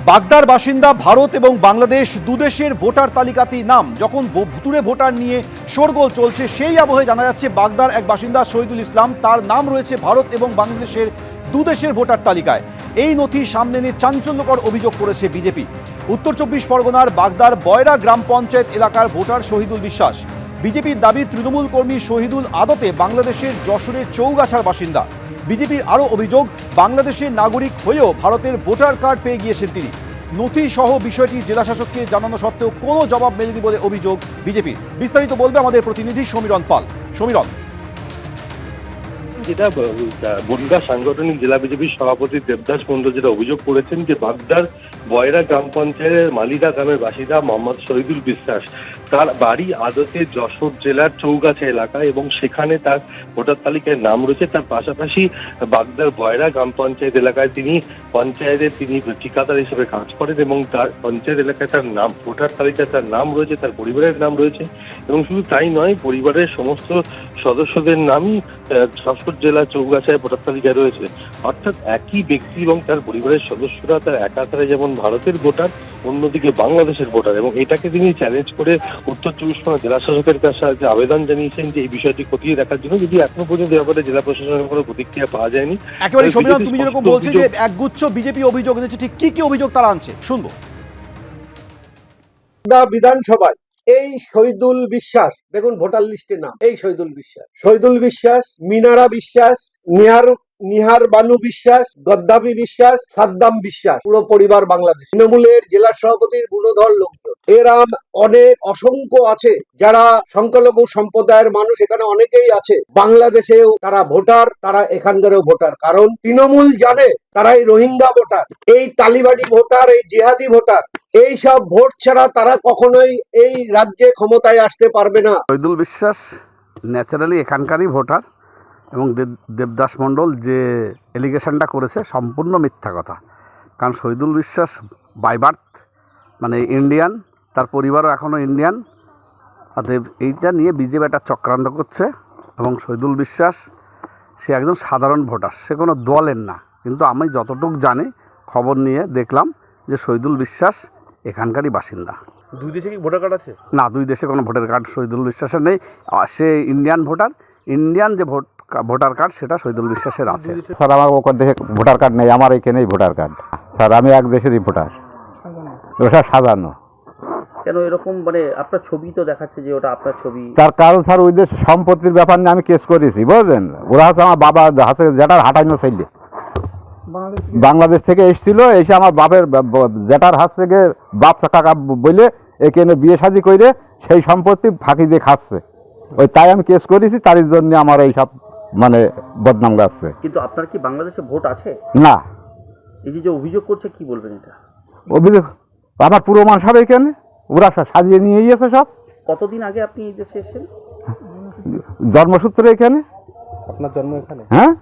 বাগদার বাসিন্দা ভারত এবং বাংলাদেশ দুদেশের ভোটার তালিকাতেই নাম। যখন ভুতুড়ে ভোটার নিয়ে শোরগোল চলছে, সেই আবহে জানা যাচ্ছে বাগদার এক বাসিন্দা শহীদুল ইসলাম, তার নাম রয়েছে ভারত এবং বাংলাদেশের দুদেশের ভোটার তালিকায়। এই নথি সামনে নিয়ে চাঞ্চল্যকর অভিযোগ করেছে বিজেপি। উত্তর 24 পরগনার বাগদার বয়রা গ্রাম পঞ্চায়েত এলাকার ভোটার শহীদুল বিশ্বাস। বিজেপির দাবি, তৃণমূল কর্মী শহীদুল আদতে বাংলাদেশের যশোরের চৌগাছার বাসিন্দা। বিজেপির আরও অভিযোগ, বাংলাদেশের নাগরিক হয়েও ভারতের ভোটার কার্ড পেয়ে গিয়েছেন তিনি। নথি সহ বিষয়টি জেলাশাসককে জানানো সত্ত্বেও কোনো জবাব মেলেনি বলে অভিযোগ বিজেপির। বিস্তারিত বলবে আমাদের প্রতিনিধি সমীরণ পাল। সমীরণ, যেটা বনগাঁ সাংগঠনিক জেলা বিজেপির সভাপতি দেবদাস মন্ডল যেটা অভিযোগ করেছেন যে বাগদার বয়রা গ্রাম পঞ্চায়েতের মালিদা গ্রামের বাসিন্দা মোহাম্মদ শহীদুল বিশ্বাস, তার বাড়ি আদতে যশোর জেলার চৌগাছা এলাকায় এবং সেখানে তার ভোটার তালিকায় নাম রয়েছে। তার পাশাপাশি বাগদার বয়রা গ্রাম পঞ্চায়েত এলাকায় তিনি ঠিকাদার হিসেবে কাজ করেন এবং তার পঞ্চায়েত এলাকায় তার নাম, ভোটার তালিকায় তার নাম রয়েছে, তার পরিবারের নাম রয়েছে এবং শুধু তাই নয়, পরিবারের সমস্ত সদস্যদের নামই যশোর জেলা চৌগাছায় ভোটার তালিকায় রয়েছে। অর্থাৎ একই ব্যক্তি এবং তার পরিবারের সদস্যরা তার একাধারে যেমন ভারতের ভোটার, অন্যদিকে বাংলাদেশের ভোটার, এবং এটাকে তিনি চ্যালেঞ্জ করে উত্তর 24 পরগনা জেলা শাসকের কাছে আবেদন জানিয়েছেন যে এই বিষয়টি খতিয়ে দেখার জন্য। যদি এখনো পর্যন্ত ব্যাপারে জেলা প্রশাসনের কোনো প্রতিক্রিয়া পাওয়া যায়নি। একেবারে সমীরণ, তুমি যেরকম বলছো যে একগুচ্ছ বিজেপি অভিযোগ এনেছে, ঠিক কি কি অভিযোগ তারা আনছে শুনবো। বিধানসভায় এই শহীদুল বিশ্বাস, দেখুন ভোটার লিস্টের নাম, এই শহীদুল বিশ্বাস, মিনারা বিশ্বাস, নিহার বানু বিশ্বাস, গদ্দাফি বিশ্বাস, সাদ্দাম বিশ্বাস, পুরো পরিবার বাংলাদেশ। তৃণমূলের জেলা সভাপতির গুণধর লোকজন, এরা অনেক অসংখ্য আছে যারা সংখ্যালঘু সম্প্রদায়ের মানুষ, এখানে অনেকেই আছে। বাংলাদেশেও তারা ভোটার, তারা এখানকারও ভোটার, কারণ তৃণমূল জানে তারা এই রোহিঙ্গা ভোটার, এই তালিবানি ভোটার, এই জিহাদি ভোটার, এই সব ভোট ছাড়া তারা কখনোই এই রাজ্যে ক্ষমতায় আসতে পারবে না। শহীদুল বিশ্বাস ন্যাচারালি এখানকারই ভোটার এবং দেবদাস মণ্ডল যে এলিগেশনটা করেছে সম্পূর্ণ মিথ্যা কথা। কারণ শহীদুল বিশ্বাস বাই বার্থ মানে ইন্ডিয়ান, তার পরিবারও এখনও ইন্ডিয়ান। অতএব এইটা নিয়ে বিজেপি একটা চক্রান্ত করছে এবং শহীদুল বিশ্বাস সে একজন সাধারণ ভোটার, সে কোনো দলের না। কিন্তু আমি যতটুকু জানি, খবর নিয়ে দেখলাম যে শহীদুল বিশ্বাস এখানকারই বাসিন্দা। দুই দেশে কি ভোটার কার্ড আছে? না, দুই দেশে কোনো ভোটার কার্ড শহীদুল বিশ্বাসের নেই। সে ইন্ডিয়ান ভোটার, ইন্ডিয়ান যে ভোটার কার্ড সেটা শহীদুল বিশ্বাসের আছে। স্যার, আমার ওখান থেকে ভোটার কার্ড নেই, আমার এখানেই ভোটার কার্ড। স্যার, আমি এক দেশেরই ভোটার। ওটা সাজানো। কেন এরকম? মানে আপনার ছবি তো দেখাচ্ছে যে ওটা আপনার ছবি। তার কারণ স্যার, ওই দেশ সম্পত্তির ব্যাপার নিয়ে আমি কেস করেছি, বুঝলেন। ওরা হচ্ছে আমার বাবা হাসে যেটার হাঁটাইনো চাইলে বাংলাদেশ থেকে এসেছিল, এসে আমার বাপের জেঠার হাত থেকে বাপ কাকা বলে এখানে বিয়ে শাদি করে সেই সম্পত্তি ফাঁকি দিয়ে খাচ্ছে। ওই তাই আমি কেস করেছি, তার জন্য আমার এই সব মানে বদনাম গাচ্ছে। কিন্তু আপনার কি বাংলাদেশে ভোট আছে? না। এই যে অভিযোগ করছে, কি বলবেন এটা? অভিযোগ আমার পুরো মানুষ হবে এখানে, ওরা সাজিয়ে নিয়ে গিয়েছে সব। কতদিন আগে আপনি এই দেশে এসেছেন? জন্মসূত্রে এখানে। আপনার জন্ম এখানে? হ্যাঁ।